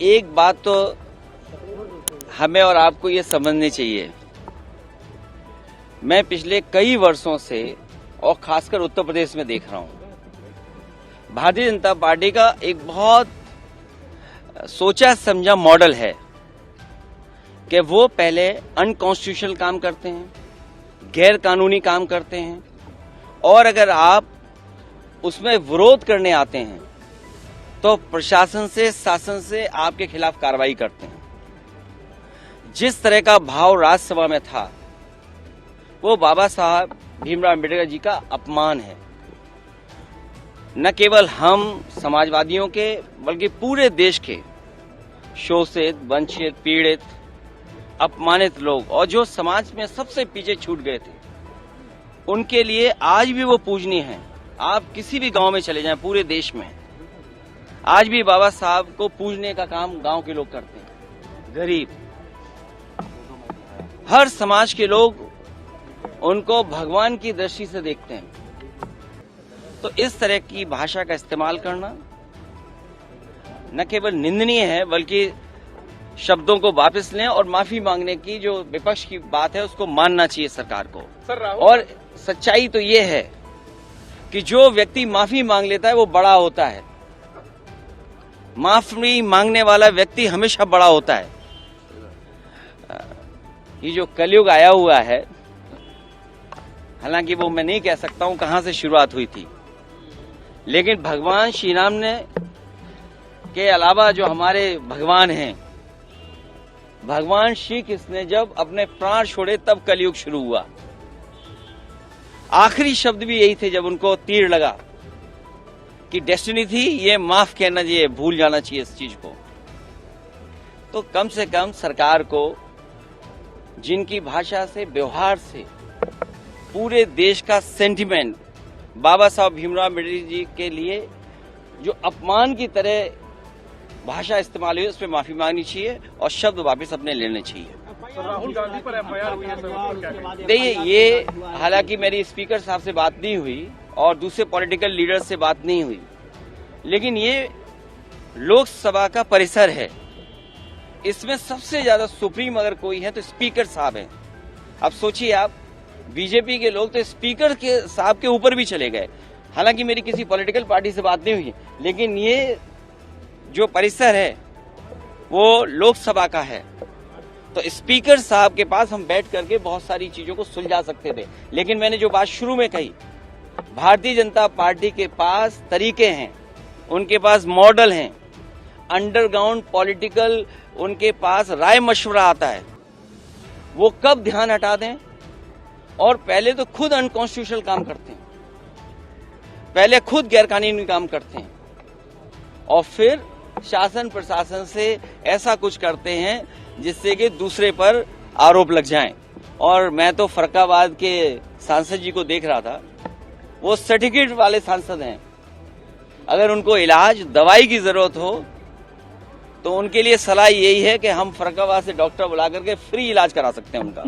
एक बात तो हमें और आपको ये समझनी चाहिए, मैं पिछले कई वर्षों से और खासकर उत्तर प्रदेश में देख रहा हूं, भारतीय जनता पार्टी का एक बहुत सोचा समझा मॉडल है कि वो पहले अनकॉन्स्टिट्यूशनल काम करते हैं, गैर कानूनी काम करते हैं, और अगर आप उसमें विरोध करने आते हैं तो प्रशासन से, शासन से आपके खिलाफ कार्रवाई करते हैं। जिस तरह का भाव राज्यसभा में था वो बाबा साहब भीमराव अम्बेडकर जी का अपमान है। न केवल हम समाजवादियों के बल्कि पूरे देश के शोषित, वंचित, पीड़ित, अपमानित लोग और जो समाज में सबसे पीछे छूट गए थे, उनके लिए आज भी वो पूजनीय हैं। आप किसी भी गांव में चले जाएं पूरे देश में, आज भी बाबा साहब को पूजने का काम गांव के लोग करते हैं। गरीब, हर समाज के लोग उनको भगवान की दृष्टि से देखते हैं। तो इस तरह की भाषा का इस्तेमाल करना न केवल निंदनीय है बल्कि शब्दों को वापस लें और माफी मांगने की जो विपक्ष की बात है उसको मानना चाहिए सरकार को। और सच्चाई तो ये है कि जो व्यक्ति माफी मांग लेता है वो बड़ा होता है। माफी मांगने वाला व्यक्ति हमेशा बड़ा होता है। ये जो कलयुग आया हुआ है, हालांकि वो मैं नहीं कह सकता हूं कहां से शुरुआत हुई थी, लेकिन भगवान श्री राम ने के अलावा जो हमारे भगवान हैं, भगवान श्री कृष्ण ने जब अपने प्राण छोड़े तब कलयुग शुरू हुआ। आखिरी शब्द भी यही थे जब उनको तीर लगा कि डेस्टिनी थी, ये माफ कहना चाहिए, भूल जाना चाहिए इस चीज को। तो कम से कम सरकार को जिनकी भाषा से, व्यवहार से पूरे देश का सेंटिमेंट बाबा साहब भीमराव अम्बेडकर जी के लिए जो अपमान की तरह भाषा इस्तेमाल हुई, उस पर माफी मांगनी चाहिए और शब्द वापस अपने लेने चाहिए। राहुल गांधी पर एफआईआर हुई है, देखिए, ये हालांकि मेरी स्पीकर साहब से बात नहीं हुई और दूसरे पॉलिटिकल लीडर्स से बात नहीं हुई, लेकिन ये लोकसभा का परिसर है। इसमें सबसे ज्यादा सुप्रीम अगर कोई है तो स्पीकर साहब हैं। अब सोचिए आप, बीजेपी के लोग तो स्पीकर के साहब के ऊपर भी चले गए। हालांकि मेरी किसी पॉलिटिकल पार्टी से बात नहीं हुई, लेकिन ये जो परिसर है वो लोकसभा का है, तो स्पीकर साहब के पास हम बैठ करके बहुत सारी चीजों को सुलझा सकते थे। लेकिन मैंने जो बात शुरू में कही, भारतीय जनता पार्टी के पास तरीके हैं, उनके पास मॉडल हैं, अंडरग्राउंड पॉलिटिकल उनके पास राय मशवरा आता है। वो कब ध्यान हटा दें, और पहले तो खुद अनकॉन्स्टिट्यूशनल काम करते हैं, पहले खुद गैरकानूनी काम करते हैं और फिर शासन प्रशासन से ऐसा कुछ करते हैं जिससे कि दूसरे पर आरोप लग जाएं। और मैं तो फरक्काबाद के सांसद जी को देख रहा था, वो सर्टिफिकेट वाले सांसद हैं। अगर उनको इलाज, दवाई की जरूरत हो तो उनके लिए सलाह यही है कि हम फरक्काबाद से डॉक्टर बुला करके फ्री इलाज करा सकते हैं उनका।